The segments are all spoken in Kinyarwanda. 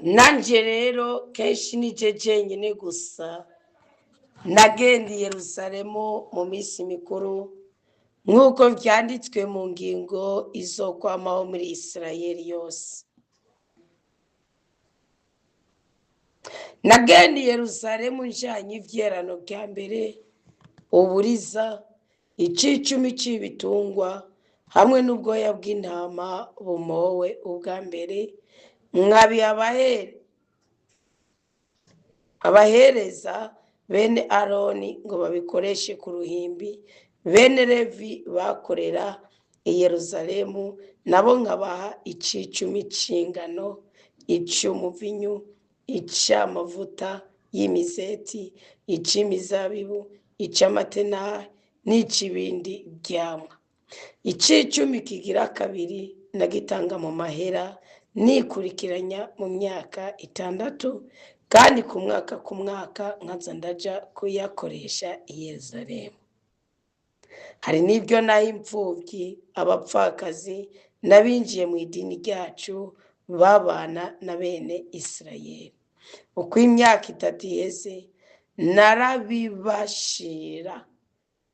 Nanje rero kenshi nije jenyine gusa nagenda i Yerusalemu mu minsi mikuru nk'uko vyanditswe mu ngingo izokwamaho muri Isirayeli yose. Nagenda i Yerusalemu njanye ivyerano vya mbere, uburiza, icicumi c'ibitungwa hamwe n'ubwoya bw'intama bumowe ubwa mbere, nkabiha abahereza bene Aroni ngo babikoreshe ku ruhimbi, bene Levi bakorera i Yerusalemu nabo nkabaha icicumi c'ingano, ic'umuvinyu, ic'amavuta y'imizeti, ic'imizabibu, ic'amatenari n'ic'ibindi vyamwa. Icicumi kigira kabiri nagitanga mu mahera nikurikiranya mu myaka 6, kandi ku mwaka nkaza ndaja kuyakoresha i Yerusalemu. Hari n'ivyo naho impfuvyi, abapfakazi n'abinjiye mu idini ryacu babana na bene Isirayeli. Uko imyaka 3 iheze narabibashira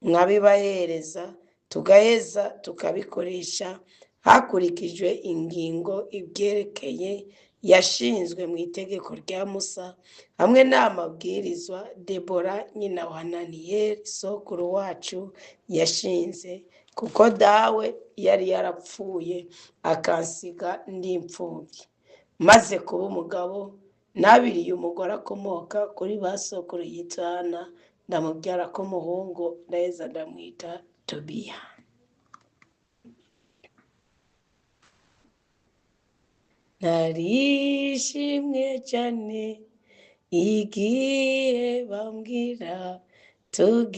nkabibahereza, tugaheza tukabikoresha hakurikijwe ingingo ivyerekeye yashinzwe mu itegeko rya Musa hamwe n'amabwirizwa Debora nyina wa Hananiyeli sokuru wacu yashinze, kuko dawe yari yarapfuye akansiga ndi impfuvyi. Maze kuba umugabo nabiriye umugore akomoka kuri ba sokuru yitwa Hana, ndamubyarako umuhungu ndaheza ndamwita Tobiya. Narishimye cyane igihe bambwira tugende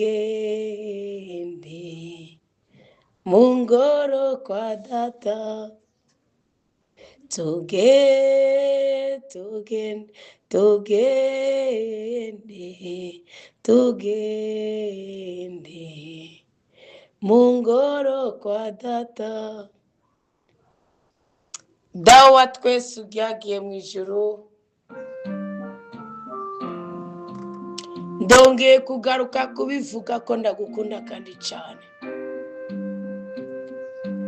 mu ngoro kwa data, tugende mu ngoro kwa data. Dawe wa twese uryagiye mu ijuru, ndongeye kugaruka kubivuga ko ndagukunda kandi cyane.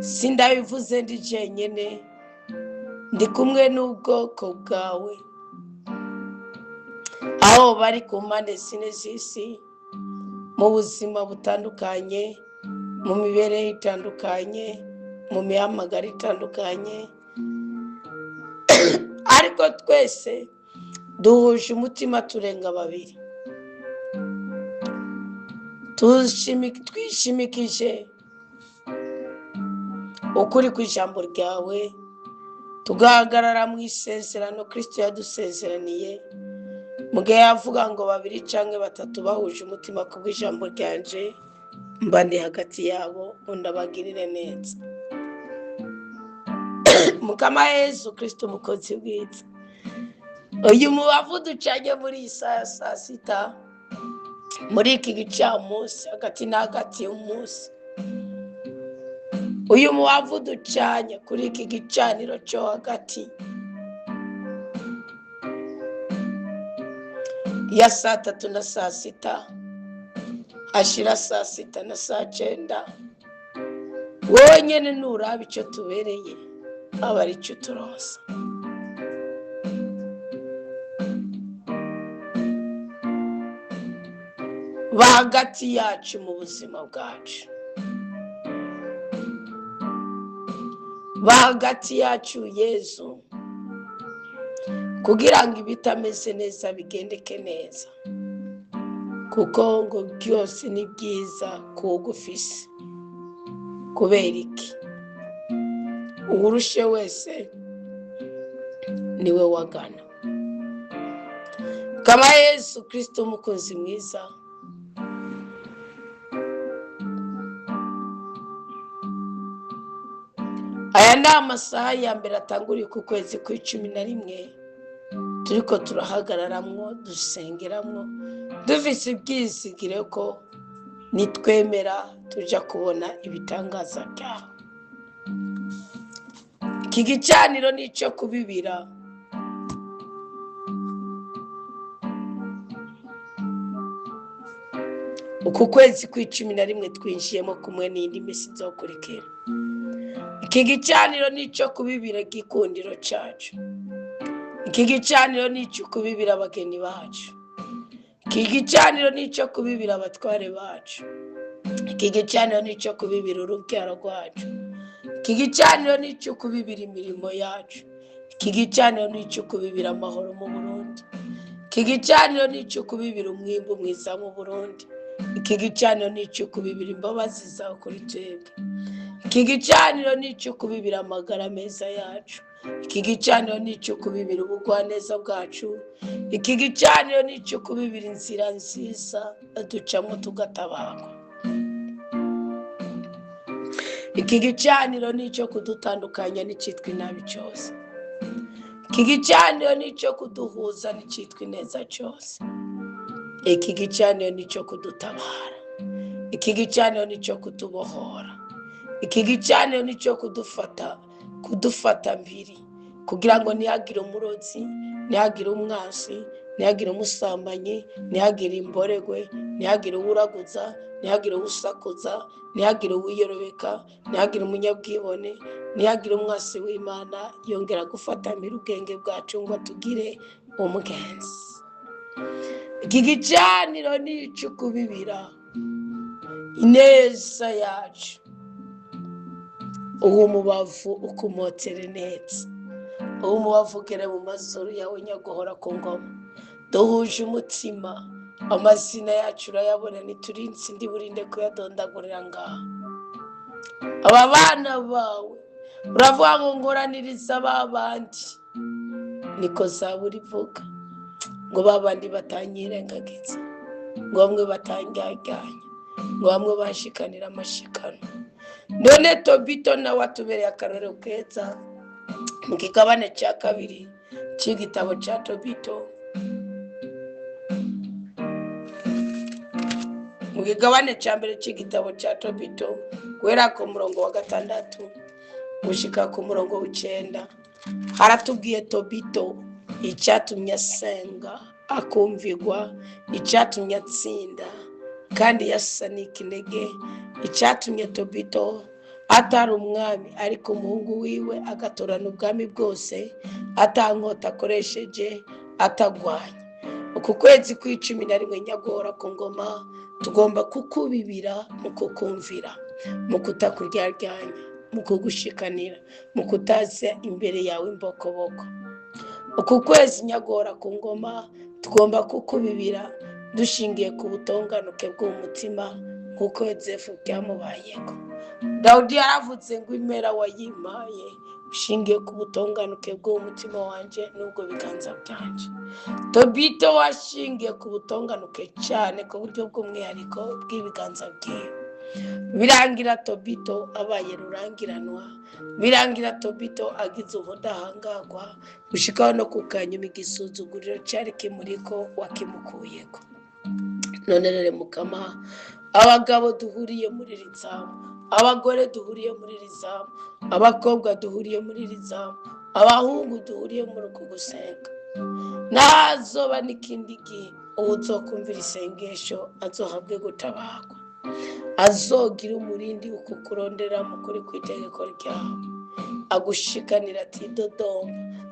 Sindabivuze ndi jenyene, ndi kumwe n'ubwoko bwawe aho bari ku mpande 4 z'isi, mu buzima butandukanye, mu mibereho itandukanye, mu mihamagaro itandukanye, ariko twese duhuje umutima turenga babiri. Twishimikije ukuri kw'ijambo ryawe, tugahagarara mu isezerano Kristo yadusezeraniye, mu gihe yavuga ngo 2 canke 3 bahuje umutima ku bw'ijambo ryanje, mba ndi hagati yabo ndabagirire neza. Mukama Yesu Kristo umukozi bwiza, uyu mubavu ducanye muri iyi saa 6 muri iki gicamunsi hagati na hagati y'umunsi, uyu mubavu ducanye kuri iki gicaniro cyo hagati ya saa 3 na saa 6 hashira saa 6 na saa 9, wowe nyene nuraba ico tubereye aba ari cyo turonsa. Ba hagati yacu mu buzima bwacu, ba hagati yacu Yesu, kugira ngo ibitameze neza bigendeke neza, kuko ngo byose ni byiza kugufise. Kubera iki? Uwurushe wese niwe wagana. Kama Yesu Kristo umukozi mwiza, aya ni amasaha ya mbere atanguriye ku kwezi kwa11 turiko turahagararamwo dusengeramwo, dufise ibyizigiro ko nitwemera tuja kubona ibitangaza byawe. Iki gicaniro nico kubibira uku kwezi kwa 11 twinjiyemo kumwe n'indi minsi izokurikira. Iki gicaniro nico kubibira gikundiro cacu. Iki gicaniro nico kubibira abageni bacu. Iki gicaniro nico kubibira abatware bacu. Iki gicaniro nico kubibira urubyaro rwacu. Iki gicaniro nico kubibira imirimo yacu. Iki gicaniro nico kubibira amahoro mu Burundi. Iki gicaniro nico kubibira umwimbu mwiza mu Burundi. Iki gicaniro nico kubibira imbabazi zawe kuri twebwe. Iki gicaniro nico kubibira amagara meza yacu. Iki gicaniro nico kubibira ubugwaneza bwacu. Iki gicaniro nico kubibira inzira nziza ducamo tugatabarwa. Iki gicaniro nico kudutandukanya n'icitwa inabi cyose. Iki gicaniro nico kuduhuza n'icitwa ineza cyose. Iki gicaniro nico kudutabara. Iki gicaniro nico kutubohora. Iki gicaniro nico kudufata mbiri kugira ngo ntihagire umurozi, ntihagire umwasi, ntihagire umusambanyi, ntihagire imboregwe, ntihagire uwuraguza, ntihagire uwusakuza, ntihagire uwiyorobeka, ntihagire umunyabwibone, ntihagire umwasi w'Imana yongera gufata mbiri ubwenge bwacu ngo tugire umugenzi. Iki gicaniro nico kubibira ineza yacu. Uwo mubavu ukumotere neza. Uwo mubavu ugere mu mazuru yawe nyaguhora ku ngoma. Duhuje umutima, amazina yacu urayabona, ntiturinsi ndi burinde kuyadondagurira ngaha. Aba bana bawe uravuga ngo ngoraniriza babandi, niko Zaburi ivuga, ngo babandi batanyirengagiza, ngo bamwe batangyaganya, ngo bamwe bashikanira amashikano. None Tobito nawe atubereye akarorero keza mu kigabane cya 2 cy'igitabo cya Tobito. Mu kigabane cya 1 cy'igitabo cya Tobito guhera ku murongo wa 6 gushika ku murongo wa 9 haratubwiye Tobito icyatumye asenga akumvirwa, icyatumye atsinda kandi yasa n'ikinege, icyatumye Tobito atari umwami ariko umuhungu wiwe agatorana ubwami bwose, atankota akoresheje, atagwanya. Uku kwezi kwa 11 nyagora ku ngoma tugomba kukubibira mu kukumvira, mu kutakuryaryanya, mu kugushikanira, mu kutaza imbere yawe imbokoboko. Uku kwezi nyagora ku ngoma tugomba kukubibira dushingiye ku butonganuke bw'umutima nk'uko Yozefu byamubayeko. Dawudi yaravuze ngo impera wayimpaye ushingiye ku butonganuke bw'umutima wanje n'ubwo biganza byanje. Tobito washingiye ku butonganuke cyane ku buryo bw'umwihariko bw'ibiganza byiwe. Birangira Tobito abaye rurangiranwa, birangira Tobito agize ubudahangagwa gushikaho no kukanyuma igisuzuguriro cyari kimuriko wakimukuyeko. None rero Mukama, abagabo duhuriye muri rizamu, abagore duhuriye muri rizamu, abakobwa duhuriye muri rizamu, abahungu duhuriye muri uku gusenga, nazoba n'ikindi gihe uzokumvira isengesho azohabwe gutabarwa, azogira umurindi ukukurondera mu kuri kw'itegeko ryawe, agushikanira ati Dodoma,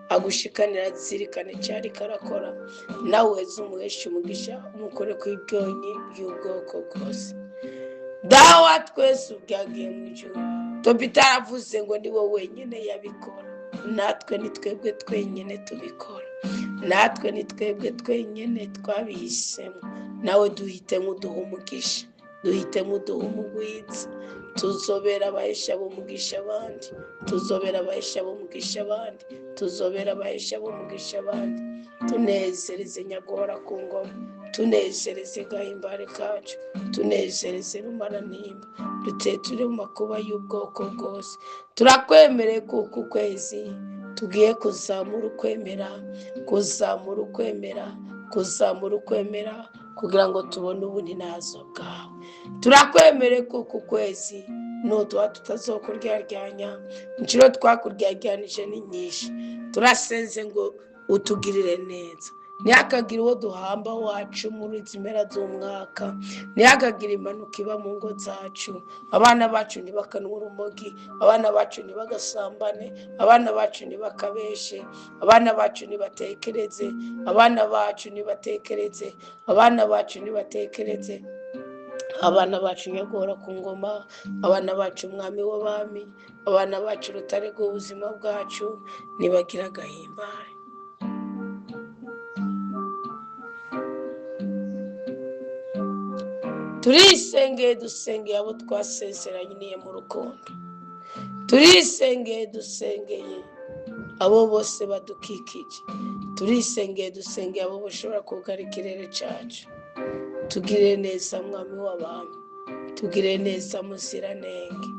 agushikanira zirikane cyari karakora, nawe zumuhesha umugisha umukore kw'ibyonyi by'ubwoko bwose. Dawa twese ubwagiye mu ijuru. Tobito aravuze ngo ni wowe wenyine yabikora, natwe ni twebwe twenyine tubikora, natwe ni twebwe twenyine twabihisemo. Nawe duhitemo uduha umugisha, duhitemo uduha umugwiza, tuzobera abahesha b'umugisha abandi, tuzobera abahesha b'umugisha abandi, tuzobera abahesha b'umugisha abandi. Tunezereze nyagora ku ngoma, tunezereze gahimbare kacu, tunezereze rumaranimba, duteture mu makuba y'ubwoko bwose. Turakwemereye kuko ukwezi tugiye kuzamura ukwemera, kuzamura ukwemera, kuzamura ukwemera kugira ngo tubone ubuninazo bwawe. Turakwemereye kuko ukwezi nuduha tutazokuryaryanya, inshuro twakuryaryanije ni nyinshi. Turasenze ngo utugirire neza, ntihakagire uwo duhamba wacu muri izi mpera z'umwaka, ntihakagire impanuka iba mu ngo zacu, abana bacu ntibakanwe urumogi, abana bacu ntibagasambane, abana bacu ntibakabeshe, abana bacu ntibatekereze, abana bacu ntibatekereze, abana bacu ntibatekereze, abana bacu nyagora ku ngoma, abana bacu umwami w'abami, abana bacu urutare rw'ubuzima bwacu ntibagira agahimbare. turisengeye dusengeye abo twasezeraniye mu rukundo, turisengeye dusengeye abo bose badukikije, turisengeye dusengeye abo bashobora kugara ikirere cyacu. tugire neza mwami w'abami, tugire neza muziranenge,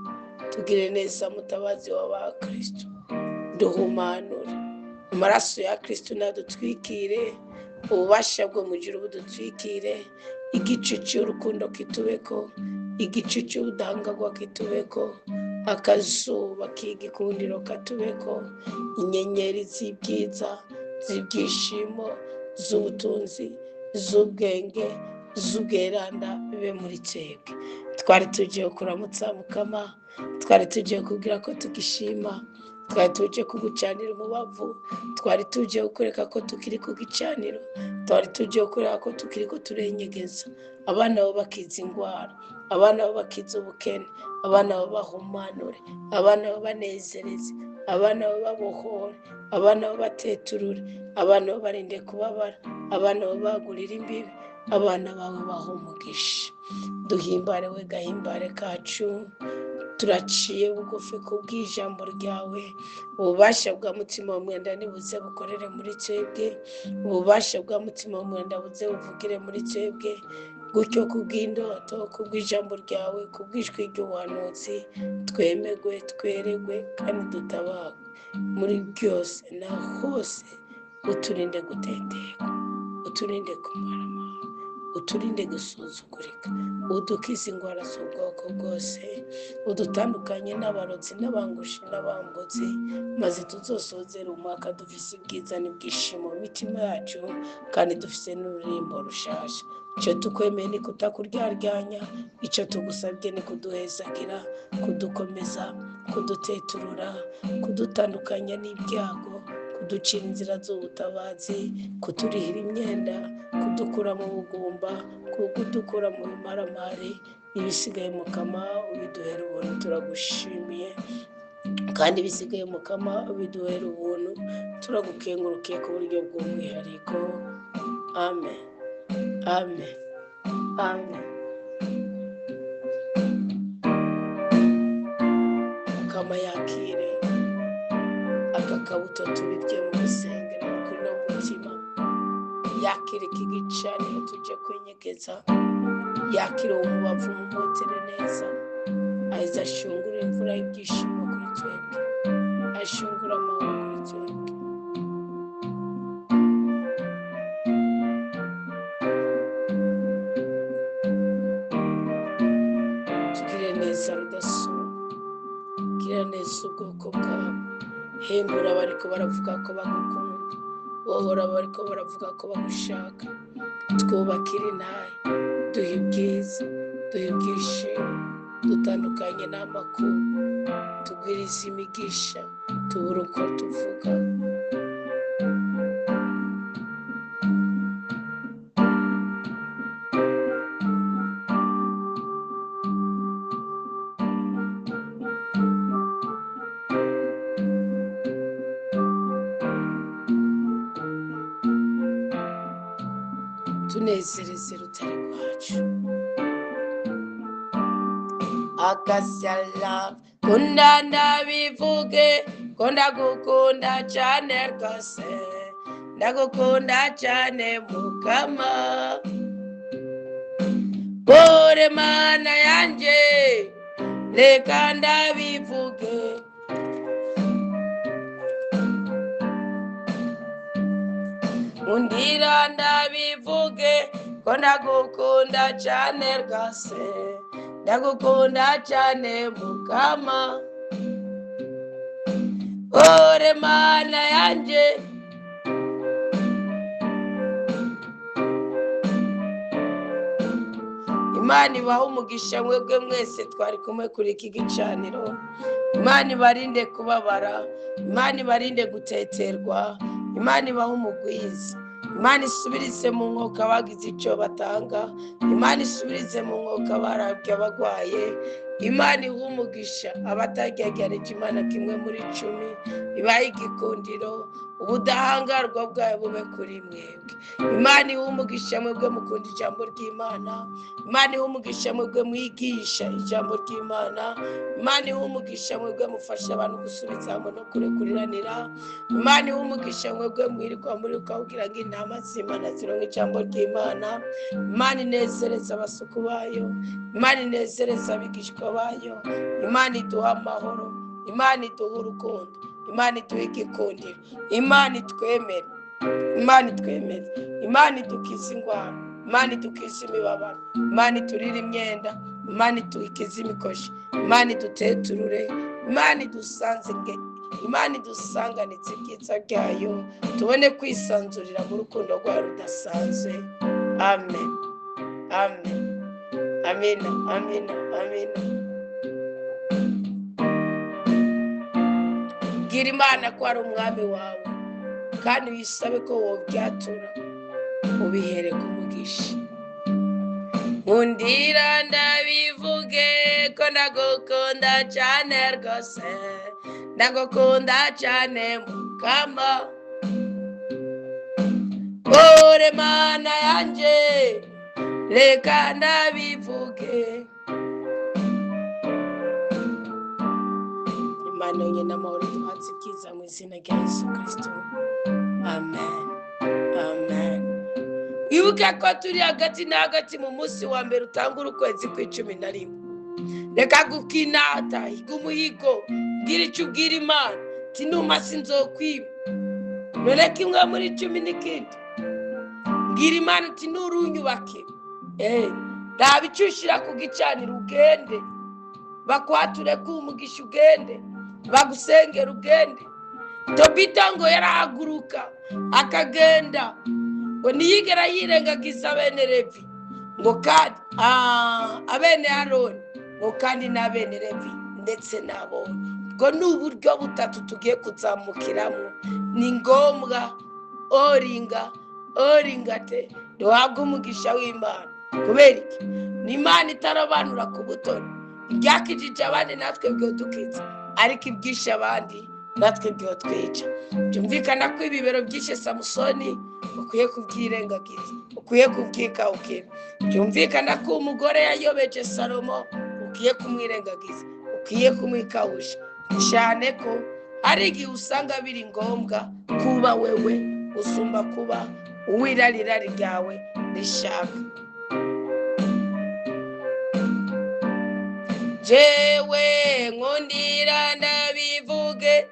tugire neza mutabazi w'abakristo, duhumanure amaraso ya kristo nadutwikire, ububasha bwo mujuru budutwikire, igicu cy'urukundo kitubeko, igicu cy'ubudahangarwa kitubeko, akazuba k'igikundiro katubeko, inyenyeri z'ibyiza z'ibyishimo z'ubutunzi z'ubwenge z'ubweranda bibe muri twebwe. twari tugiye kuramutsa mukama, twari tugiye kubwira ko tugishima, twari tugiye kugucanira umubavu, twari tugiye kureka ko tukiri ku gicaniro, twari tugiye kureka ko tukiri ko turenyegeza, abana bo bakiza indwara, abana bo bakiza ubukene, abana bo bahumanure, abana bo banezereze, abana bo babohore, abana bo bateturure, abana bo barinde kubabara, abana bo bagurira imbibi, abana bawe baha umugisha. duhimbare we gahimbare kacu, turaciye bugufi kubw'ijambo ryawe, ububasha bwa mutima w'umwenda nibuze bukorere muri twebwe, ububasha bwa mutima w'umwenda buze buvugire muri twebwe, gutyo kubw'indoto, kubw'ijambo ryawe, kubw'ijwi ry'ubuhanuzi, twemegwe, tweregwe kandi dutabagwe muri byose na hose. uturinde guteterwa, uturinde kumaramara, uturinde gusuzugurika, udukize indwara z'ubwoko bwose, udutandukanye n'abarozi n'abangushi n'abambuzi, maze tuzosozere umwaka dufise ubwiza n'ibyishimo mu mitima yacu, kandi dufise n'ururirimbo rushasha. icyo tukwemeye ni kutakuryaryanya, icyo tugusabye ni kuduhezagira, kudukomeza, kuduteturura, kudutandukanya n'ibyago, kuducira inzira z'ubutabazi, kuturihira imyenda, kudukura mu bugumba, kudukura mu bimaramari. ibisigaye mukama ubiduhera ubuntu, turagushimiye, kandi ibisigaye mukama ubiduhera ubuntu, turagukengurukiye ku buryo bw'umwihariko. amen, amen, amen. mukama yakire aka kabuto tubirye mu rusengero kuri no mutima, yakire iki gicaniro tujye kwenyegeza, yakire uwo mubavu mumutere neza, aheza ashungura imvura y'ibyishimo kuri twebwe, ashungura amahoro kuri twebwe. tugire neza rudasubira, gira neza ubwoko bwawe, hembura abariko baravuga ko bagukunda, wohora abariko baravuga ko bagushaka, twubakire intahe, duhe ibyiza, duhe ibyishimo, dutandukanye n'amakuru, tugwirize imigisha, tubure uko tuvuga. tunezereze rutare rwacu. akasyala kunda ndabivuge ko ndagukunda cyane rwose, ndagukunda cyane mukama, bore mana yanjye reka ndabivuge, undira ndabivuge ko ndagukunda cyane rwose, ndagukunda cyane mukama, ore mana yanjye Imana ibahe umugisha mwebwe mwese twari kumwe kuri iki gicaniro. Imana ibarinde kubabara, Imana ibarinde guteterwa, Imana ibahe umugwiza, Imana isubirize mu mwuka bagize icyo batanga, Imana isubirize mu mwuka barabye abagwaye, Imana iha umugisha abatagerageje Imana kimwe muri 10, ibahe igikundiro, ubudahangarwa bwawe bube kuri mwebwe. Imana iha umugisha mwebwe mukunda ijambo ry'Imana, Imana iha umugisha mwebwe mwigisha ijambo ry'Imana, Imana iha umugisha mwebwe mufasha abantu gusubiza hamwe no kurekuriranira, Imana iha umugisha mwebwe mwirirwa muri ukabwira ngo intama z'Imana zironke ijambo ry'Imana, Imana inezereza abasuku bayo, Imana inezereza abigishwa bayo, Imana iduha amahoro, Imana iduha urukundo, Imana iduha igikundiro, Imana itwemere, Imana itwemere, Imana idukiza indwara, Imana idukiza imibabaro, Imana iturire imyenda, Imana idukiza imikoshi, Imana iduteturure, Imana idusanzige, Imana idusanganitse ibyiza byayo, tubone kwisanzurira mu rukundo rwayo rudasanzwe. Amen, amen, amina, amina, amina. Bwira Imana ko ari umwami wawe, kandi wisabe ko wobyatura ubihere ku mugisha. Nkundira ndabivuge ko ndagukunda cyane rwose, ndagukunda cyane Mukama, ore Mana yanjye, reka ndabivuge. Imana yonyine amahoro duhatse ibyiza mu izina rya Yesu Kristo. Amen, amen. Ibuka ko turi hagati na hagati mu munsi wa mbere utangura ukwezi kwa-11. Reka gukinata higa umuhigo, bwira icyo ubwira Imana, ti numa sinzokwiba. None kimwe muri 10 bwira Imana uti nurunyubake, raba icyo ushira ku gicaniro ugende, bakwature ku umugisha ugende, bagusengera ugende. Tobita ngo yarahaguruka akagenda, ngo niyigera yirengagiza bene Levi, ngo kandi abene Aroni, ngo kandi n'abene Levi ndetse n'abona. Ngo ni uburyo butatu tugiye kuzamukiramo. Ni ngombwa oringate duhabwe umugisha w'Imana. Kubera iki? Ni Imana itarabanura ku butoni. Ibyakijije abandi natwe byo dukiza, ariko ibyishe abandi natwe byo twica. Byumvikana ko ibibero byishe Samusoni ukwiye kubyirengagiza, ukwiye kubyikawukira. Byumvikana ko umugore yayobeje Salomo ukwiye kumwirengagiza, ukwiye kumwikawusha. Cyane ko hari igihe usanga biri ngombwa kuba wewe usumba kuba uwirarira ryawe rishaka. Jewe nkundira ndabivuge,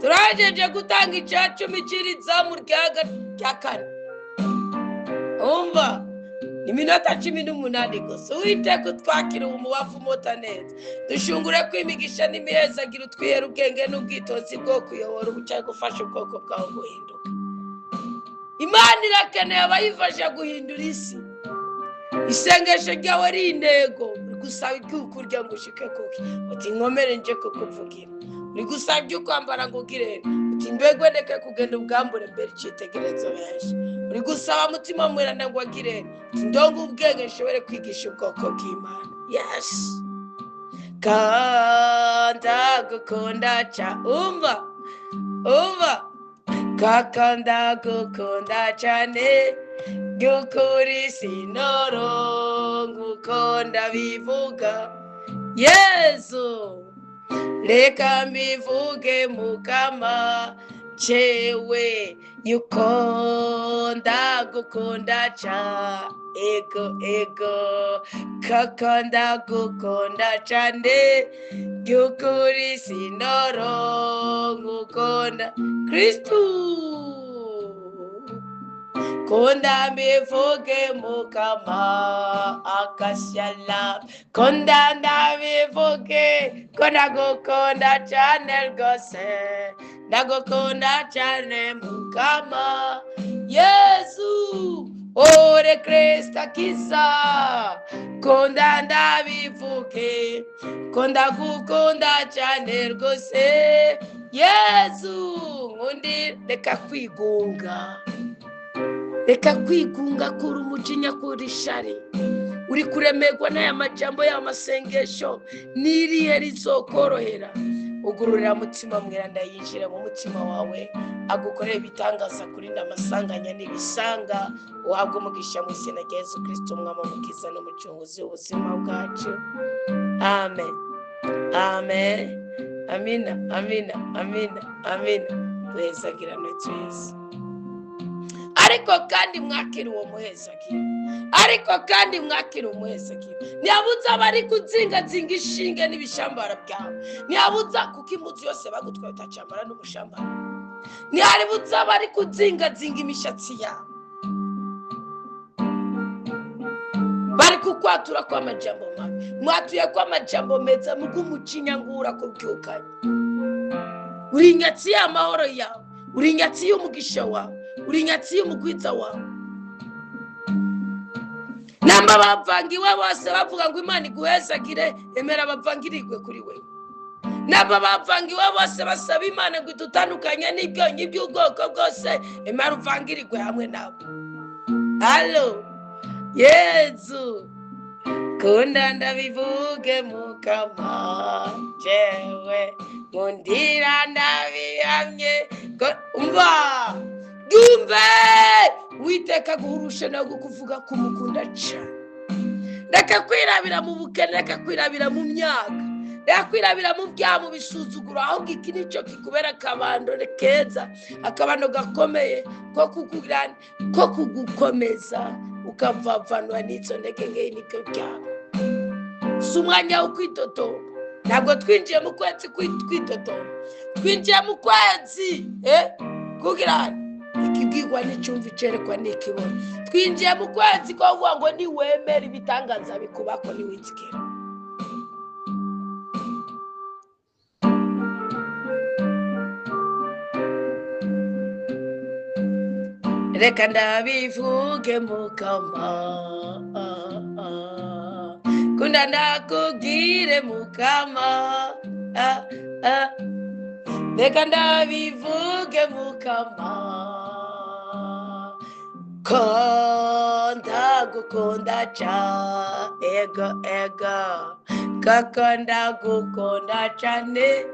turajeje gutanga icya 10 cy'irizamu rya 4. Umva, ni minota 18 gusa. Uwiteka utwakira umubavu mota neza, dushungure kwimigisha n'imihezagira, utwihera ubwenge n'ubwitonzi bwo kuyobora ubucya gufasha ubwoko bwawe guhinduka. Imana irakeneye abayifasha guhindura isi. Isengesho ryawe ari intego, gusaba iby'ukurya ngo ushike kuki, uti nkomere nje kukuvugira. Uri gusaba iby'ukwambara ngo ugire, uti mbegwe ndeke kugenda ubwambure mbere icitegerezo benshi. Uri gusaba mutima mweranda ngo agire, uti ndongo ubwenge nshobore kwigisha ubwoko bw'Imana. Yes, kanda gukunda cha, umva kakanda gukunda cyane, by'ukuri sinorongo uko ndabivuga. Yesu, reka mbivuge Mukama, cewe yuko ndagukunda ca, ego kaka ndagukunda cyane, by'ukuri sinorongo ukunda Kristu. Konda mbivuge Mukama akashala, konda ndabivuge ko ndagukunda cyane rwose, ndagukunda cyane Mukama. Yesu, ore Kristo akiza konda ndabivuge ko ndagukunda cyane rwose Yesu nkundi reka kwigunga kuri umujinya kuri shari uri kuremerwa n'aya majambo y'amasengesho nirihe rizokorohera ugururira mutima mweranda yinjire mu mutima wawe agukorera ibitangaza kurinda amasanganya n'ibisanga uhabwe umugisha mu izina rya Yesu Kristo umwami umukiza n'umucunguzi w'ubuzima bwacu amen amen amina amina amina amina tuhezagirane twese ariko kandi mwakira uwo muhezagiro ntiyabuze abari kuzingazinga ishinge n'ibishambara byawe ntiyabuze kuko impuzu yose bagutwaye utacambara n'umushambara ntiyabuze abari kuzingazinga imishatsi yawe bari kukwatura kw'amajambo mabi mwatuye kw'amajambo meza mugumucinya ngura kubyukanye uri nyatsi y'amahoro yawe uri nyatsi y'umugisha wawe uri nyatsi y'umugwiza wawe namba bavangiwe bose bavuga ngo Imana iguhezagire emera bavangirirwe kuri wewe namba bavangiwe bose basaba Imana ngo idutandukanye n'ibyonyi by'ubwoko bwose emera uvangirirwe hamwe nabo Allo Yesu kunda ndabivuge mukama jewe nkundira ndabihamye umva dumve witeka guhurusha no kuvuga ko umukunda cyane reka kwirabira mu bukene reka kwirabira mu myaka reka kwirabira mu byamu bisuzugura ahubwo iki nicyo kikubera akabando keza akabando gakomeye ko kugukomeza ukavavanwa n'izo ntege nke niko byaba si umwanya wo kwitotomba ntabwo twinjiye mu kwezi kwitotomba twinjiye mu kwezi kugira ikibwirwa n'icyumva icerekwa n'ikibona twinjiye mu kwezi ko kuvuga ngo niwemera ibitangaza bikubako niwizigera reka ndabivuge mukama kunda ndakubwire mukama reka ndabivuge mukama ko ndagukunda cyane ego koko ndagukunda cyane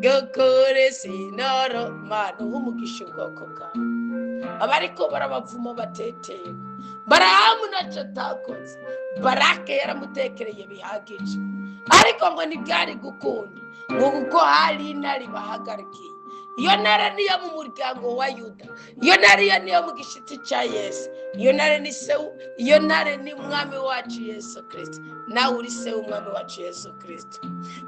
gukore sinoro mana umugisha ubwoko bwawe abariko barabavuma bateteye Barahamu ntacyo atakoze Barake yaramutekereye bihagije ariko ngo ntibyari gukunda ngo kuko hari intare bahagarikiye iyo ntare niyo mu muryango wa Yuda iyo ntare niyo mu gishitsi cya Yesu iyo ntare ni umwami wacu Yesu Kristo nawe uri se umwami wacu Yesu Kristo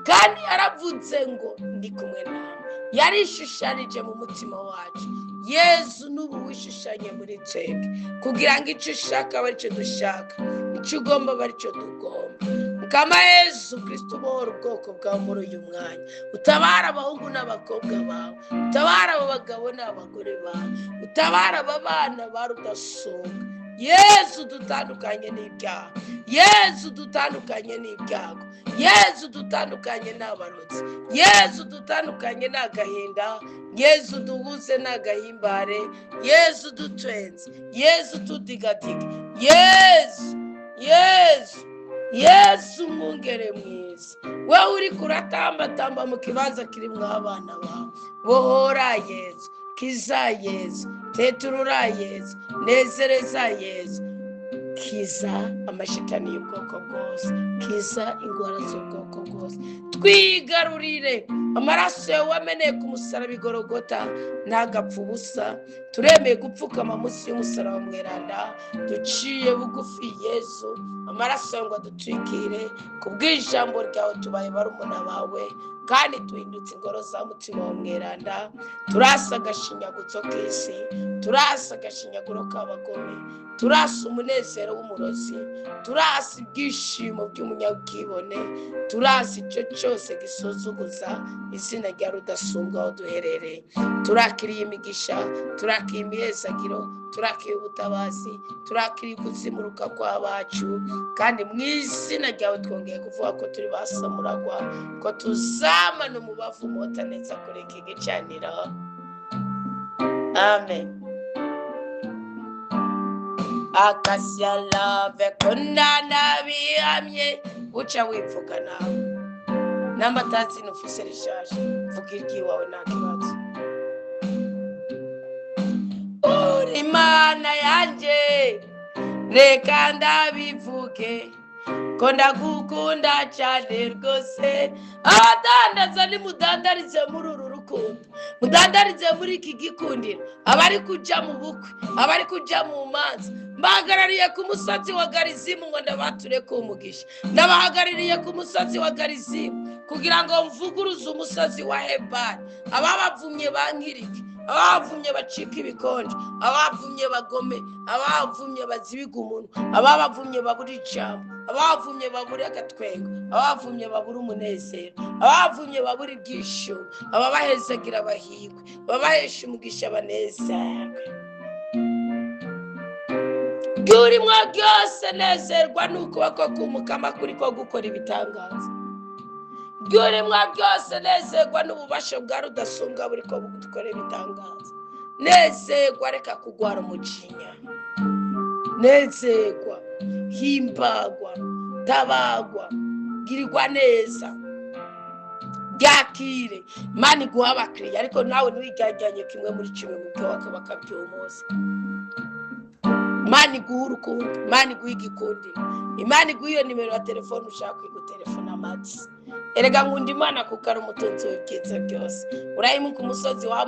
kandi yaravuze ngo ndi kumwe nawe yarishushanije mu mutima wacu Yesu n'ubu wishushanye muri twebwe kugira ngo icyo ushaka aba aricyo dushaka icyo ugomba aba aricyo tugomba mukama Yesu Kristo ubohora ubwoko bwawe muri uyu mwanya utabara abahungu n'abakobwa bawe utabara abo bagabo n'abagore bawe utabara aba bana barudasonga Yesu dutandukanye n'ibyaha Yesu dutandukanye n'ibyago Yesu dutandukanye n'abanotsi Yesu dutandukanye n'agahinda Yesu duhuze n'agahimbare Yesu dutwenze Yesu tudigadiga Yesu mwungere mwiza wowe uri kuratambatamba mu kibanza kirimo abana bawe bohora Yesu kiza Yesu teturura Yesu nezereza Yesu kiza amashitani y'ubwoko bwose kiza ingwara z'ubwoko bwose twigarurire amaraso yawe wameneye ku musaraba igorogota ntagapfa ubusa turemeye gupfukama munsi y'umusaraba mweranda duciye bugufi Yesu amaraso yawe ngo adutwikire ku bw'ijambo ryawe tubaye barumuna bawe kandi tuhindutse ingoro za mutima wa mweranda turasa agashinyagutso k'isi turasa agashinyaguro k'abagome turasa umunezero w'umurozi turasa ibyishimo cy'umunyabwibone, turasi icyo cyose gisuzuguza izina rya rudasumbwa aho duherereye. Turakiriye imigisha, turakiriye imihezagiro, turakiriye ubutabazi, turakiriye kuzimuruka kw'abacu, kandi mu izina ryawe twongeye kuvuga ko turi basamuragwa, ko tuzamana umubavu umota neza kuri iki gicaniro. Amen. Akasya lave kundana bihamye uca wivuga nawe n'amatatsi nufise rishaje, vuga iry'iwawe nta kibazo. Uri Imana yanje, reka ndabivuge ko ndagukunda cyane rwose. Abadandaza nimudandarize muri uru rukundo, mudandarize muri iki gikundiro, abari kuja mu bukwe, abari kuja mu manza, mbahagarariye ku musozi wa Garizimu ngo ndabature ku mugisha. Ndabahagarariye ku musozi wa Garizimu kugira ngo mvuguruze umusozi wa Ebali. Ababavumye bankirike, abavumye bacika ibikonjo, abavumye bagome, abavumye bazibiga umuntu, abavumye babura ijambo, abavumye babura agatwengo, abavumye babura umunezero, abavumye babura ibyishimo, ababahezagira abahigwe, babahesha umugisha banezerwe. By'urimo byose nezerwa n'ukuboko k'Umukama kuri ko gukora ibitangaza. By'urimo byose nezerwa n'ububasha bwa rudasumbwa buri ko gukora ibitangaza. Nezerwa, reka kugwara umujinya. Nezerwa, himbagwa, tabagwa, girirwa neza. Byakire Imana iguha abakiriya, ariko nawe ntiwijyajyanye kimwe muri kimwe mu byo wakabaka by'umunsi. Imana iguha urukundo, Imana iguha igikundiro, Imana iguha iyo nimero ya telefone ushaka kuyigutelefona amatsi. Erega nkunda Imana kuko ari umutunzi w'ibyiza byose. Urahimu ku musozi wa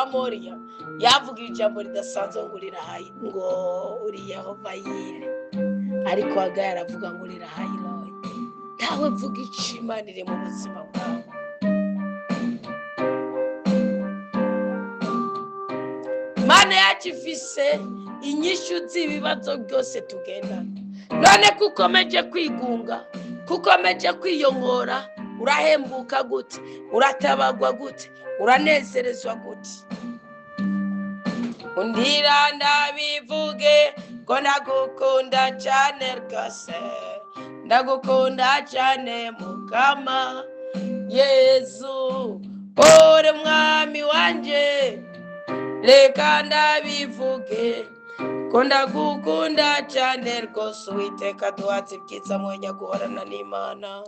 Moriya yavuga ijambo ridasanzwe ngo uri Yehova Yire, ariko Hagayi aravuga ngo uri Rahayi. Ntawe vuga icyo Imana iri mu buzima bwawe. Imana yacu ifise inyishu z'ibibazo byose tugendana. None kukomeje kwigunga, kukomeje kwiyongora, urahembuka gute, uratabagwa gute, uranezerezwa gute? Undira ndabivuge ko ndagukunda cyane rwose, ndagukunda cyane Mukama Yesu, uri mwami wanje, reka ndabivuge ko ndagukunda cyane rwose. Uwiteka duhatse ibyiza, mwenya guhorana n'Imana.